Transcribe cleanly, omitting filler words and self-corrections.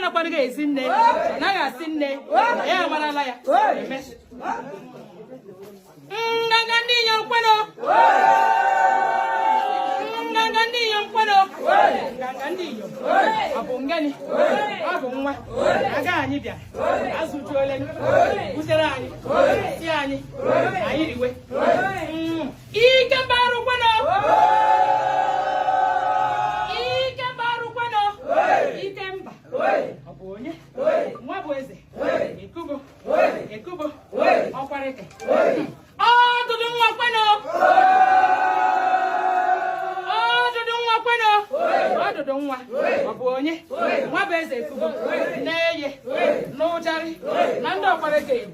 na kwaniga ezinne na ga sinne ya marala ya ngangandi yokwano ngangandi yokwano ngangandi yo abungani abungwa aga anyi bia azujuole usere anyi ti anyi ayiriwe ike baru kwano Ikemba Abonye Mwabweze Ekubo Ekubo Okwareke Dudu Mwakwano Dudu Mwakwano Dudu Mwa Abonye Mwabweze Ekubo Neye Nujari Nando Okwareke